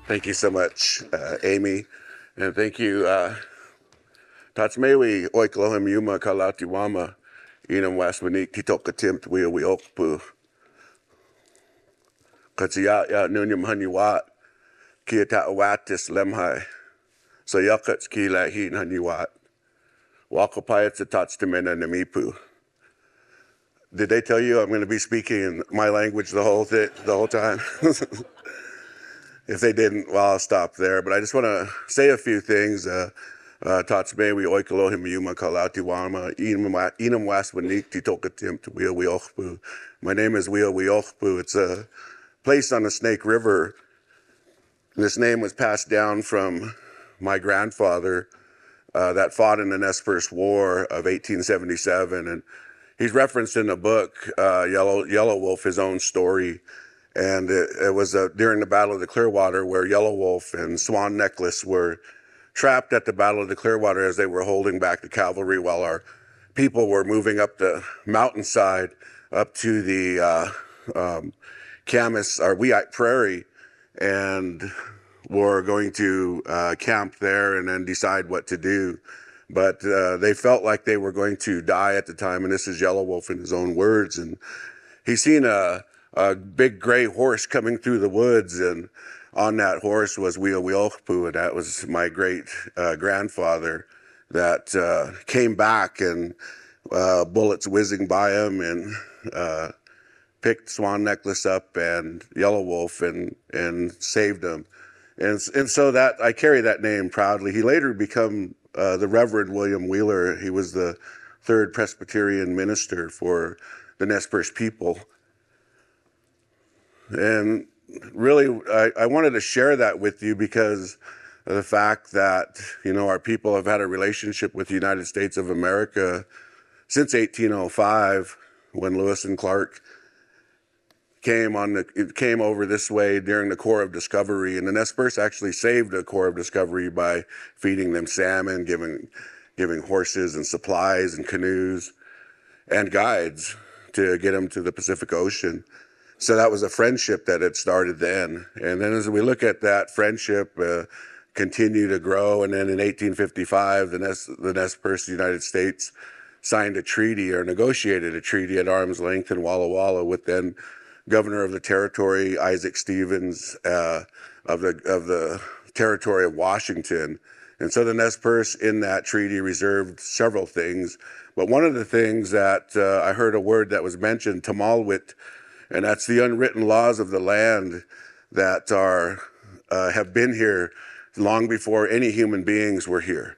Thank you so much, Amy, and thank you, Tatsmewi Oiklohim Yuma Kalatiwama, Inam Wasmanik Titoka Timt we Okpu, Katsiya Nunyam Hanyuat, Kiata Awatis Lemhai, Sayakats Kila Hin Hanyuat, Wakapayats Tatstamena Namipu. Did they tell you I'm going to be speaking in my language the whole time? If they didn't, well, I'll stop there. But I just want to say a few things. Tatsmewi Oikolohim Yuma Kalatiwama, Inam Waswanik Titokatim to Wiochpu. My name is Wiochpu. It's a place on the Snake River. This name was passed down from my grandfather that fought in the Nez Perce War of 1877. And he's referenced in the book, Yellow Wolf, his own story. And it was during the Battle of the Clearwater where Yellow Wolf and Swan Necklace were trapped at the Battle of the Clearwater as they were holding back the cavalry while our people were moving up the mountainside up to the Camas, or Weite Prairie, and were going to camp there and then decide what to do. But they felt like they were going to die at the time, and this is Yellow Wolf in his own words. And he's seen a big gray horse coming through the woods, and on that horse was Wiochpu, and that was my great grandfather that came back, and bullets whizzing by him, and picked Swan Necklace up and Yellow Wolf and saved him. And so that I carry that name proudly. He later became the Reverend William Wheeler. He was the third Presbyterian minister for the Nez Perce people. And really, I wanted to share that with you because of the fact that, our people have had a relationship with the United States of America since 1805, when Lewis and Clark came over this way during the Corps of Discovery. And the Nez Perce actually saved the Corps of Discovery by feeding them salmon, giving horses and supplies and canoes and guides to get them to the Pacific Ocean. So that was a friendship that had started then. And then as we look at that friendship continue to grow, and then in 1855, the Nez Perce United States signed a treaty or negotiated a treaty at arm's length in Walla Walla with then Governor of the Territory, Isaac Stevens, of the Territory of Washington. And so the Nez Perce in that treaty reserved several things. But one of the things that I heard a word that was mentioned, Tamalwit, and that's the unwritten laws of the land that have been here long before any human beings were here.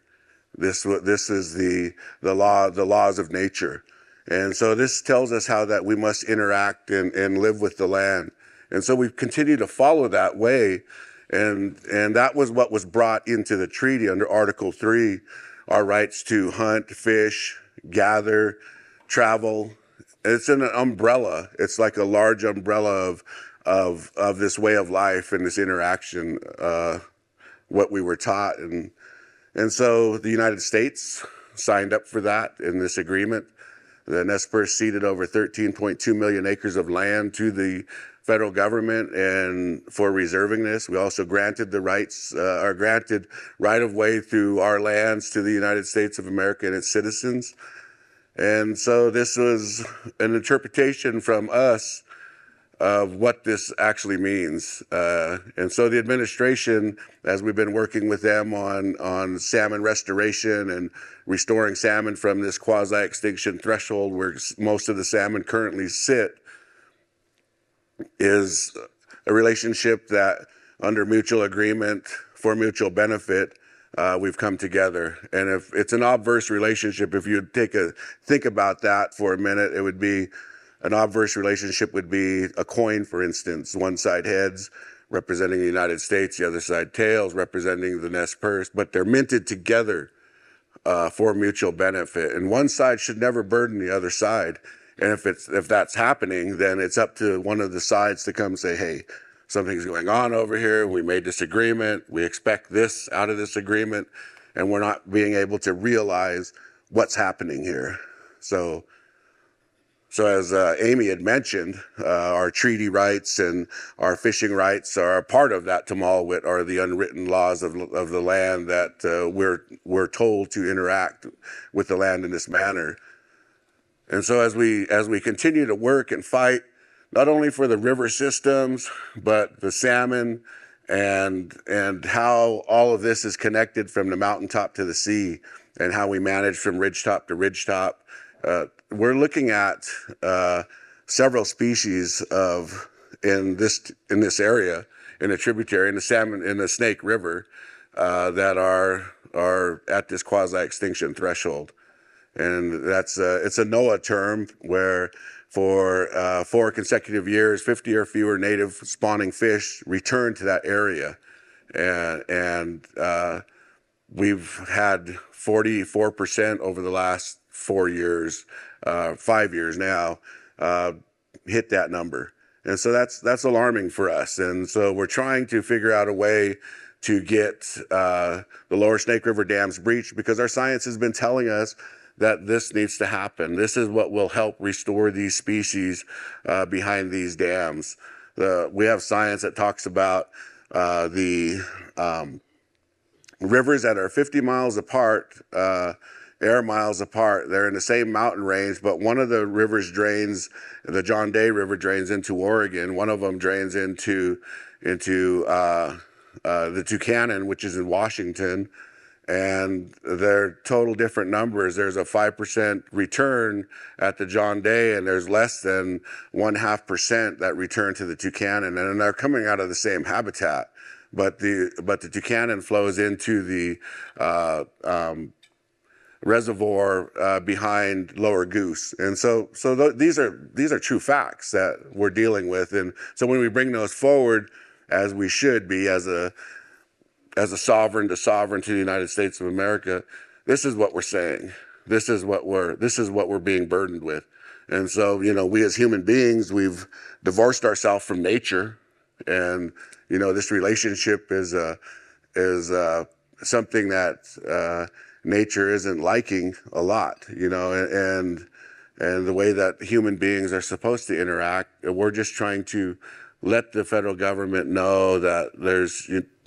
This is the laws of nature. And so this tells us how that we must interact and live with the land. And so we continue to follow that way. And that was what was brought into the treaty under Article 3, our rights to hunt, fish, gather, travel. It's an umbrella. It's like a large umbrella of this way of life and this interaction, what we were taught. And so the United States signed up for that in this agreement. The Nez Perce ceded over 13.2 million acres of land to the federal government and for reserving this. We also granted the rights, or granted right-of-way through our lands to the United States of America and its citizens. And so this was an interpretation from us of what this actually means. And so the administration, as we've been working with them on salmon restoration and restoring salmon from this quasi-extinction threshold where most of the salmon currently sit, is a relationship that under mutual agreement for mutual benefit, we've come together. And if it's an obverse relationship, if you think about that for a minute, it would be an obverse relationship would be a coin, for instance. One side heads representing the United States, the other side tails representing the Nez Perce, but they're minted together for mutual benefit. And one side should never burden the other side. And if that's happening, then it's up to one of the sides to come say, hey, something's going on over here. We made this agreement. We expect this out of this agreement, and we're not being able to realize what's happening here. So So as Amy had mentioned, our treaty rights and our fishing rights are a part of that Tumulwit, or the unwritten laws of the land that we're told to interact with the land in this manner. And so as we continue to work and fight, not only for the river systems, but the salmon and how all of this is connected from the mountaintop to the sea, and how we manage from ridgetop to ridgetop. We're looking at several species in this area, in a tributary, in the salmon, in the Snake River, that are at this quasi-extinction threshold. And it's a NOAA term where for 4 consecutive years, 50 or fewer native spawning fish return to that area. And we've had 44% over the last 4 years, 5 years now, hit that number. And so that's alarming for us. And so we're trying to figure out a way to get the lower Snake River dams breached, because our science has been telling us that this needs to happen. This is what will help restore these species behind these dams. We have science that talks about the rivers that are 50 miles apart, air miles apart. They're in the same mountain range, but one of the rivers drains, the John Day River drains into Oregon. One of them drains into the Tucannon, which is in Washington. And they're total different numbers. There's a 5% return at the John Day, and there's less than 0.5% that return to the Tucannon, and they're coming out of the same habitat. But the Tucannon flows into the reservoir behind Lower Goose, and so these are true facts that we're dealing with. And so when we bring those forward, as we should be, as a sovereign to the United States of America, this is what we're saying. This is what we're being burdened with. And so, we as human beings, we've divorced ourselves from nature, and this relationship is something that nature isn't liking a lot. And the way that human beings are supposed to interact, we're just trying to let the federal government know that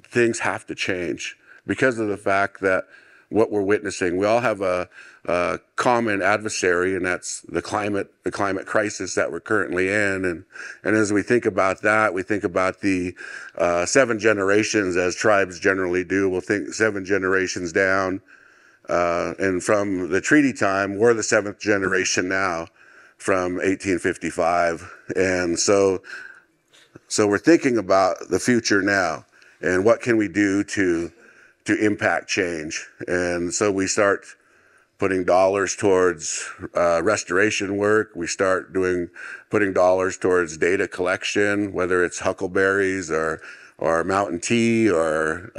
things have to change, because of the fact that what we're witnessing, we all have a common adversary, and that's the climate crisis that we're currently in. And as we think about that, we think about the 7 generations, as tribes generally do. We'll think 7 generations down, and from the treaty time, we're the 7th generation now, from 1855. And so we're thinking about the future now. And what can we do to impact change? And so we start putting dollars towards restoration work. We start putting dollars towards data collection, whether it's huckleberries or mountain tea or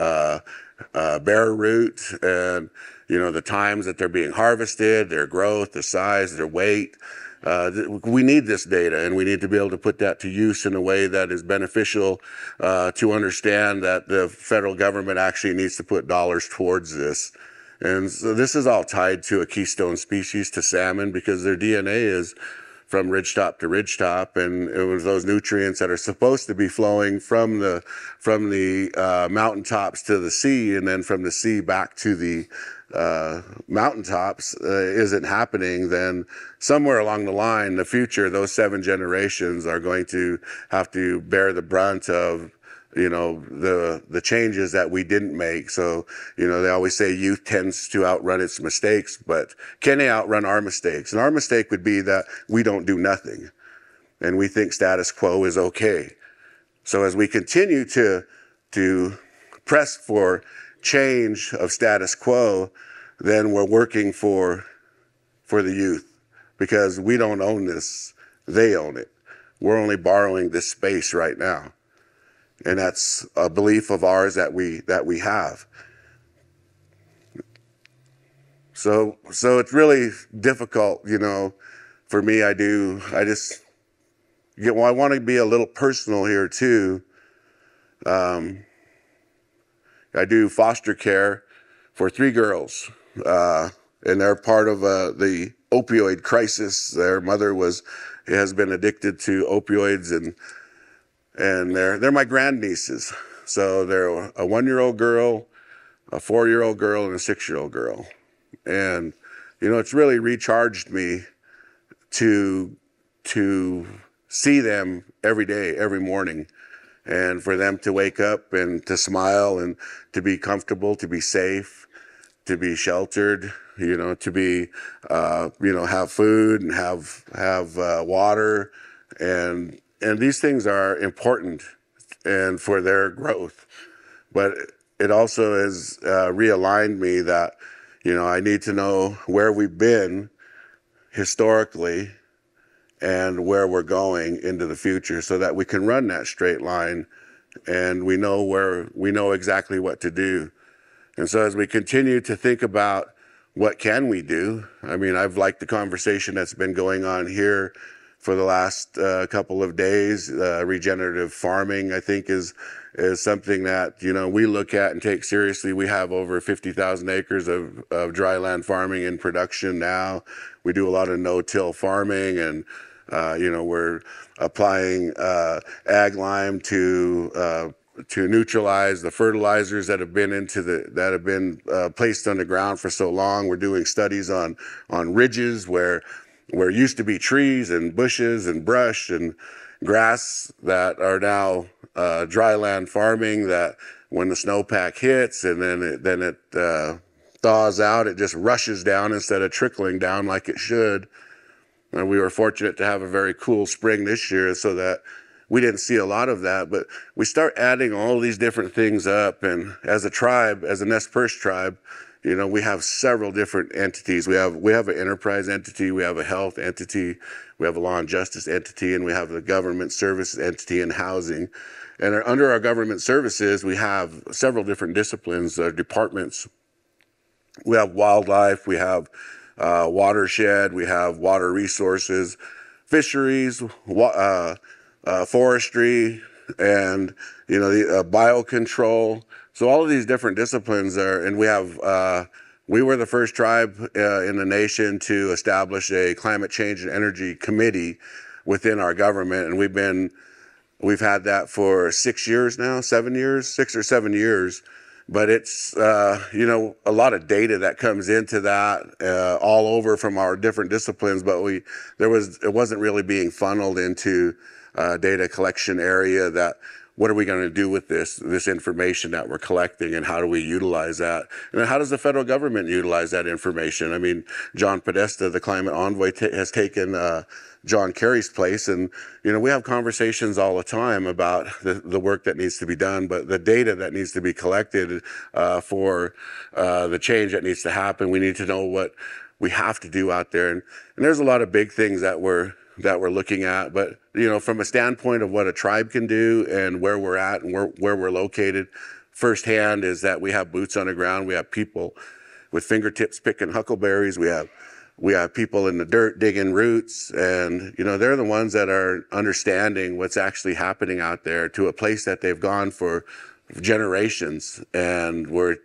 bare root, and the times that they're being harvested, their growth, their size, their weight. We need this data, and we need to be able to put that to use in a way that is beneficial to understand that the federal government actually needs to put dollars towards this. And so this is all tied to a keystone species, to salmon, because their DNA is from ridgetop to ridgetop, and it was those nutrients that are supposed to be flowing from the mountaintops to the sea, and then from the sea back to the mountaintops isn't happening. Then somewhere along the line, in the future, those 7 generations are going to have to bear the brunt of the changes that we didn't make. So they always say youth tends to outrun its mistakes, but can they outrun our mistakes? And our mistake would be that we don't do nothing, and we think status quo is okay. So as we continue to press for change of status quo, then we're working for the youth, because we don't own this, they own it. We're only borrowing this space right now, and that's a belief of ours that we have. So it's really difficult, for me. I want to be a little personal here too. I do foster care for 3 girls. and they're part of the opioid crisis. Their mother has been addicted to opioids, and they're my grandnieces. So they're a 1-year-old girl, a 4-year-old girl, and a 6-year-old girl. And it's really recharged me to see them every day, every morning, and for them to wake up and to smile and to be comfortable, to be safe, to be sheltered, to be, have food and have water, and these things are important and for their growth. But it also has realigned me that, I need to know where we've been historically and where we're going into the future, so that we can run that straight line and we know exactly what to do. And so as we continue to think about what can we do, I mean, I've liked the conversation that's been going on here for the last couple of days. Regenerative farming, I think, is something that we look at and take seriously. We have over 50,000 acres of dry land farming in production now. We do a lot of no-till farming, and we're applying ag lime to neutralize the fertilizers that have been placed on the ground for so long. We're doing studies on ridges where used to be trees and bushes and brush and grass that are now dry land farming, that when the snowpack hits and then it thaws out, it just rushes down instead of trickling down like it should. And we were fortunate to have a very cool spring this year, so that we didn't see a lot of that. But we start adding all these different things up, and as a tribe, as a Nez Perce tribe, we have several different entities. We have an enterprise entity, we have a health entity, we have a law and justice entity, and we have the government services entity and housing. And under our government services, we have several different disciplines, departments. We have wildlife, we have watershed, we have water resources, fisheries, forestry, and the biocontrol. So all of these different disciplines are, and we were the first tribe in the nation to establish a climate change and energy committee within our government, and we've had that for 6 years now, 7 years, 6 or 7 years. But it's a lot of data that comes into that all over from our different disciplines, but it wasn't really being funneled into data collection area. That what are we going to do with this information that we're collecting, and how do we utilize that? And then how does the federal government utilize that information? I mean, John Podesta, the climate envoy, has taken John Kerry's place, and we have conversations all the time about the work that needs to be done, but the data that needs to be collected for the change that needs to happen. We need to know what we have to do out there, and there's a lot of big things that we're looking at. But from a standpoint of what a tribe can do and where we're at and where we're located, firsthand is that we have boots on the ground. We have people with fingertips picking huckleberries. We have people in the dirt digging roots, and they're the ones that are understanding what's actually happening out there, to a place that they've gone for generations. And we're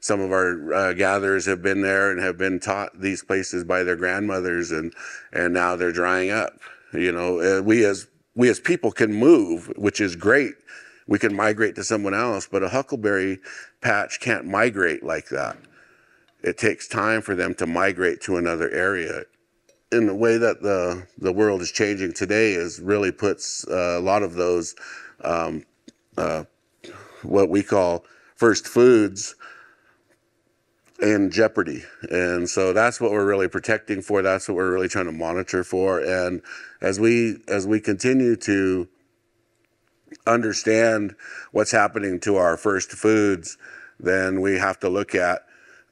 some of our gatherers have been there and have been taught these places by their grandmothers, and now they're drying up. We as people can move, which is great. We can migrate to someone else, but a huckleberry patch can't migrate like that. It takes time for them to migrate to another area. In the way that the world is changing today really puts a lot of those what we call first foods in jeopardy. And so that's what we're really protecting for. That's what we're really trying to monitor for. And as we continue to understand what's happening to our first foods, then we have to look at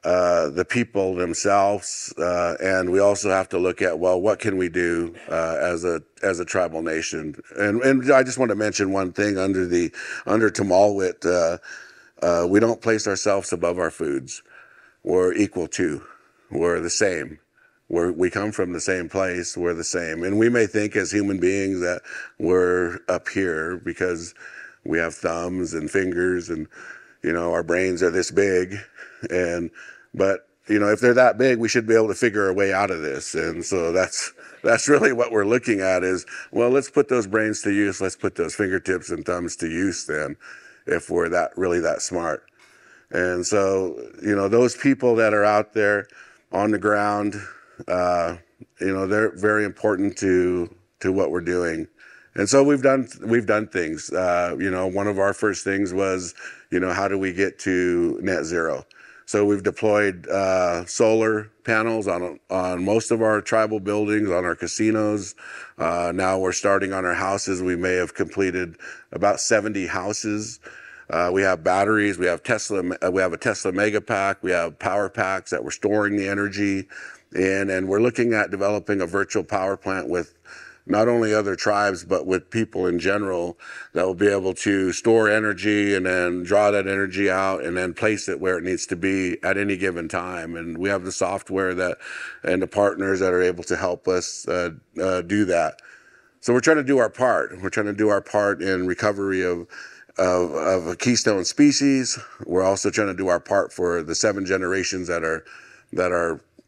the people themselves, and we also have to look at, well, what can we do as a tribal nation? And I just want to mention one thing under Tumalwit. We don't place ourselves above our foods. We're equal to. We're the same. We come from the same place. We're the same. And we may think as human beings that we're up here because we have thumbs and fingers, and our brains are this big. But if they're that big, we should be able to figure a way out of this. And so that's really what we're looking at is, well, let's put those brains to use. Let's put those fingertips and thumbs to use then, if we're really that smart. And so, those people that are out there on the ground, they're very important to what we're doing. And so we've done things. One of our first things was, how do we get to net zero? So we've deployed solar panels on most of our tribal buildings, on our casinos. Now we're starting on our houses. We may have completed about 70 houses. We have batteries. We have We have a Tesla Mega Pack. We have power packs that we're storing the energy in, and we're looking at developing a virtual power plant with not only other tribes, but with people in general that will be able to store energy and then draw that energy out and then place it where it needs to be at any given time. And we have the software and the partners that are able to help us do that. So we're trying to do our part. We're trying to do our part in recovery of a keystone species. We're also trying to do our part for the 7 generations that are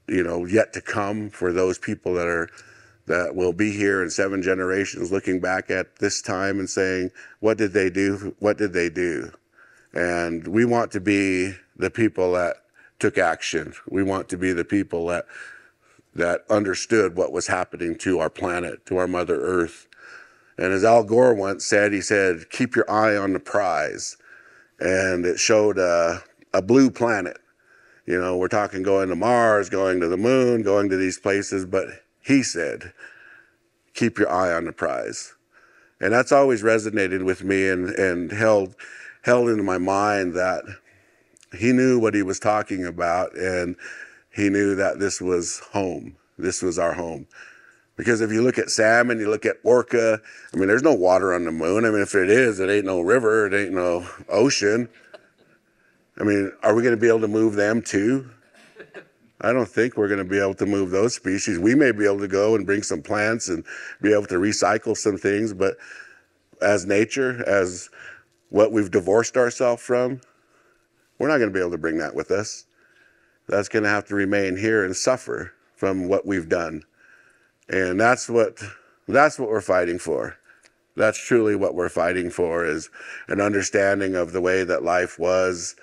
yet to come, for those people that will be here in 7 generations, looking back at this time and saying, what did they do? What did they do? And we want to be the people that took action. We want to be the people that understood what was happening to our planet, to our Mother Earth. And as Al Gore once said, he said, keep your eye on the prize. And it showed a blue planet. We're talking going to Mars, going to the moon, going to these places, but he said, keep your eye on the prize. And that's always resonated with me and held into my mind that he knew what he was talking about, and he knew that this was home. This was our home. Because if you look at salmon, you look at orca, there's no water on the moon. If it is, it ain't no river, it ain't no ocean. Are we going to be able to move them too? I don't think we're going to be able to move those species. We may be able to go and bring some plants and be able to recycle some things, but as nature, as what we've divorced ourselves from, we're not going to be able to bring that with us. That's going to have to remain here and suffer from what we've done. And that's what we're fighting for. That's truly what we're fighting for, is an understanding of the way that life was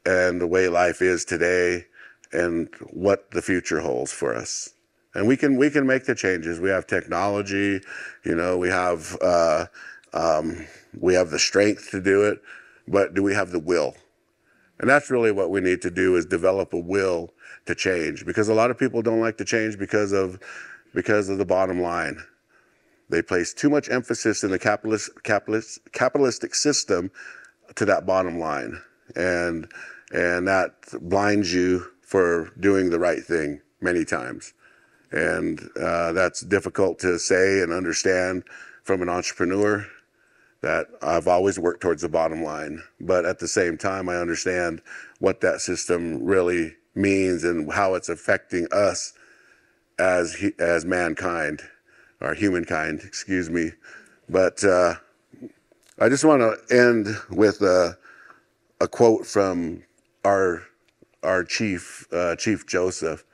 and the way life is today, and what the future holds for us. And we can make the changes. We have technology, we have the strength to do it, but do we have the will? And that's really what we need to do, is develop a will to change, because a lot of people don't like to change because of the bottom line. They place too much emphasis in the capitalistic system to that bottom line, and that blinds you for doing the right thing many times. And that's difficult to say and understand from an entrepreneur, that I've always worked towards the bottom line. But at the same time, I understand what that system really means and how it's affecting us as mankind, or humankind, excuse me. But I just want to end with a quote from our chief Joseph.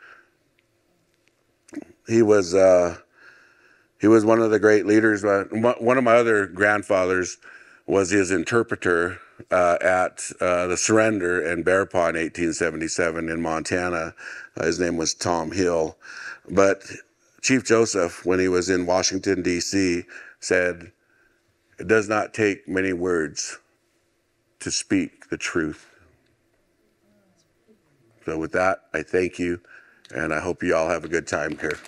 He was one of the great leaders. One of my other grandfathers was his interpreter at the surrender in Bear Paw in 1877 in Montana. His name was Tom Hill. But Chief Joseph, when he was in Washington, D.C., said, "It does not take many words to speak the truth." So with that, I thank you, and I hope you all have a good time here.